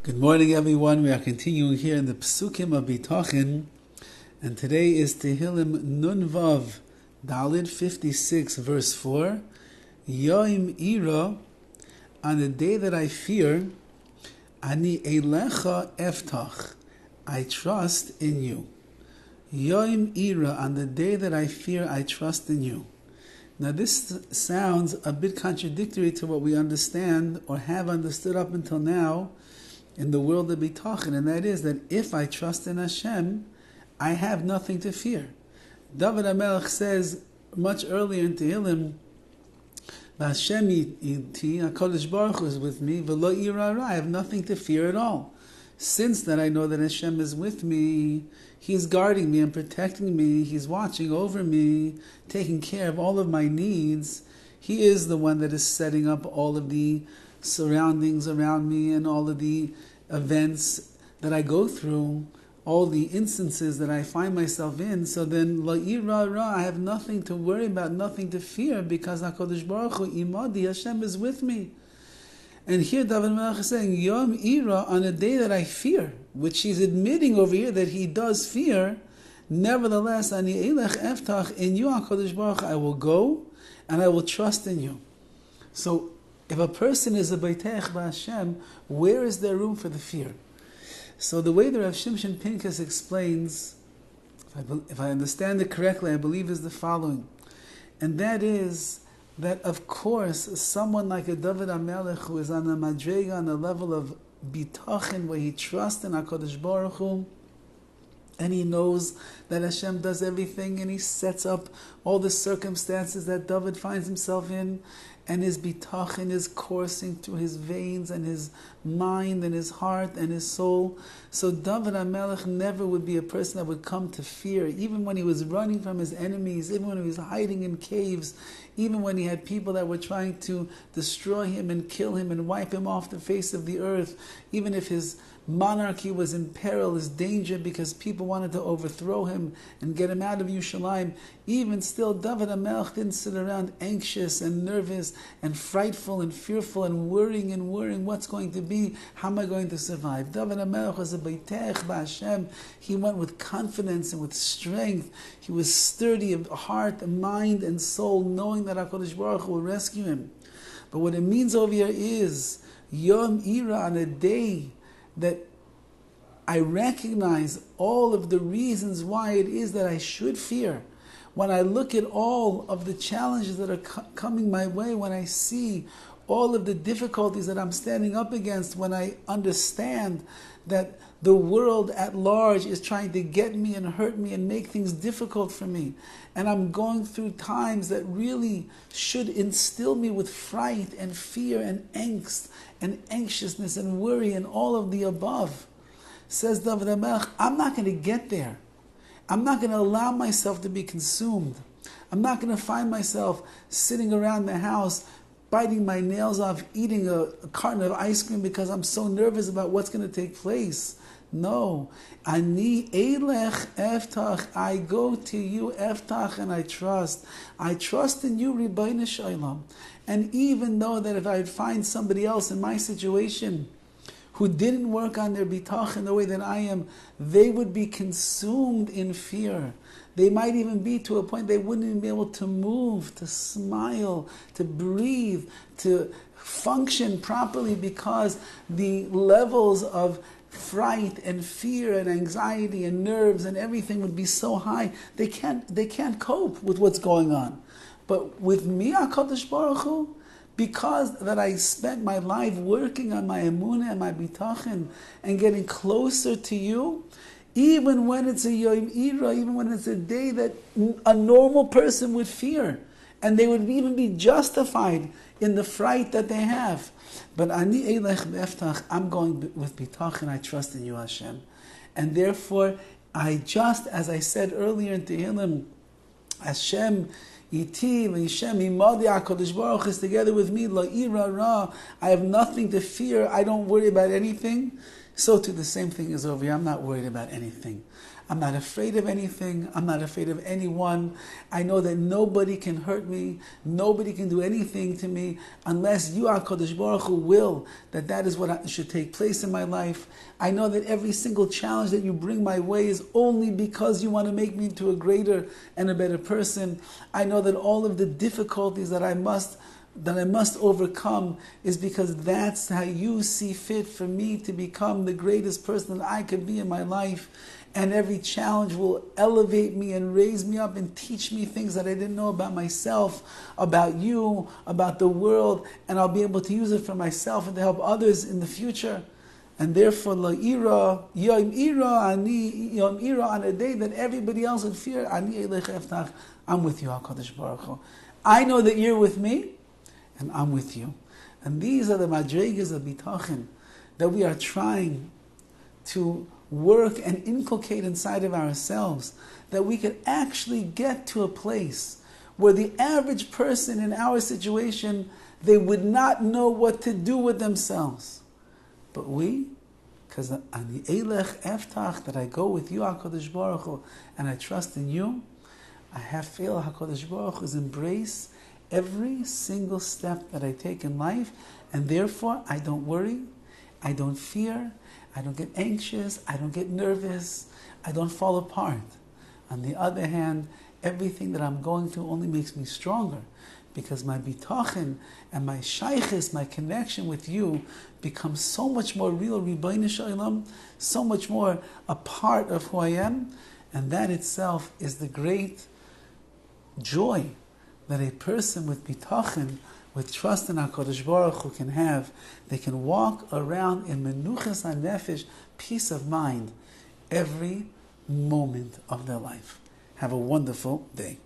Good morning, everyone. We are continuing here in the Psukim of Bitachon, and today is Tehillim Nun Vav Dalid 56, verse 4. Yoim Ira, on the day that I fear, Ani Elecha Eftach, I trust in you. Yoim Ira, on the day that I fear, I trust in you. Now this sounds a bit contradictory to what we understand or have understood up until now in the world of Bitachon, and that is that if I trust in Hashem, I have nothing to fear. Dovid HaMelech says much earlier in Tehillim, Hashem iti, HaKadosh Baruch Hu is with me, v'lo ira ra, I have nothing to fear at all. Since that I know that Hashem is with me, He's guarding me and protecting me, He's watching over me, taking care of all of my needs. He is the one that is setting up all of the surroundings around me and all of the events that I go through, all the instances that I find myself in. So then, la ira ra, I have nothing to worry about, nothing to fear, because HaKadosh Baruch Hu imadi, Hashem is with me. And here David Melech is saying, Yom ira, on a day that I fear, which he's admitting over here that he does fear. Nevertheless, ani elech eftach, in you HaKadosh Baruch Hu I will go and I will trust in you. So if a person is a Beitech b'Hashem, where is there room for the fear? So the way the Rav Shimshon Pinkus explains, if I understand it correctly, I believe is the following. And that is that, of course, someone like a Dovid HaMelech who is on a madrega, on a level of Bitachon, where he trusts in HaKadosh Baruch Hu, and he knows that Hashem does everything, and he sets up all the circumstances that Dovid finds himself in, and his bitachon is coursing through his veins and his mind and his heart and his soul. So Dovid HaMelech never would be a person that would come to fear, even when he was running from his enemies, even when he was hiding in caves, even when he had people that were trying to destroy him and kill him and wipe him off the face of the earth, even if his monarchy was in peril, his danger, because people wanted to overthrow him and get him out of Yerushalayim. Even still, Dovid HaMelech didn't sit around anxious and nervous and frightful and fearful and worrying what's going to be, how am I going to survive. Dovid HaMelech was a Beitech b'Hashem. He went with confidence and with strength. He was sturdy of heart, mind, and soul, knowing that HaKadosh Baruch Hu will rescue him. But what it means over here is Yom Ira, on a day that I recognize all of the reasons why it is that I should fear. When I look at all of the challenges that are coming my way, when I see all of the difficulties that I'm standing up against, when I understand that the world at large is trying to get me and hurt me and make things difficult for me, and I'm going through times that really should instill me with fright and fear and angst and anxiousness and worry and all of the above, says Dovid HaMelech, I'm not going to get there. I'm not going to allow myself to be consumed. I'm not going to find myself sitting around the house biting my nails off, eating a carton of ice cream because I'm so nervous about what's going to take place. No. Ani elech eftach, I go to you, eftach, and I trust. I trust in you, Ribbono Shel Olam. And even though that if I'd find somebody else in my situation who didn't work on their bitachon the way that I am, they would be consumed in fear. They might even be to a point they wouldn't even be able to move, to smile, to breathe, to function properly, because the levels of fright and fear and anxiety and nerves and everything would be so high, they can't cope with what's going on. But with me, HaKadosh Baruch Hu, because that I spent my life working on my emunah and my bitachon and getting closer to you, even when it's a Yom Ira, even when it's a day that a normal person would fear, and they would even be justified in the fright that they have. But ani elech be'eftach, I'm going with bitachon, I trust in you, Hashem. And therefore, I just, as I said earlier in Tehillim, Hashem iti, Hashem imadi, HaKadosh Baruch Hu is together with me, la ira ra, I have nothing to fear, I don't worry about anything. So too the same thing is over here. I'm not worried about anything. I'm not afraid of anything. I'm not afraid of anyone. I know that nobody can hurt me. Nobody can do anything to me unless you, HaKadosh Baruch Hu, will that is what should take place in my life. I know that every single challenge that you bring my way is only because you want to make me into a greater and a better person. I know that all of the difficulties that I must overcome is because that's how you see fit for me to become the greatest person that I could be in my life. And every challenge will elevate me and raise me up and teach me things that I didn't know about myself, about you, about the world, and I'll be able to use it for myself and to help others in the future. And therefore, yom ira, on a day that everybody else would fear, I'm with you, HaKadosh Baruch Hu. I know that you're with me, and I'm with you. And these are the madrigas of Bitachon that we are trying to work and inculcate inside of ourselves, that we could actually get to a place where the average person in our situation, they would not know what to do with themselves. But we, because ani elech eftach, that I go with you, HaKadosh Baruch Hu, and I trust in you, I have feel HaKadosh Baruch Hu's embrace every single step that I take in life, and therefore I don't worry, I don't fear, I don't get anxious, I don't get nervous, I don't fall apart. On the other hand, everything that I'm going through only makes me stronger, because my bitachon and my shaychus, my connection with you, becomes so much more real, Ribono Shel Olam, so much more a part of who I am, and that itself is the great joy that a person with bitachon, with trust in HaKadosh Baruch Hu can have. They can walk around in menuchas hanefesh, peace of mind, every moment of their life. Have a wonderful day.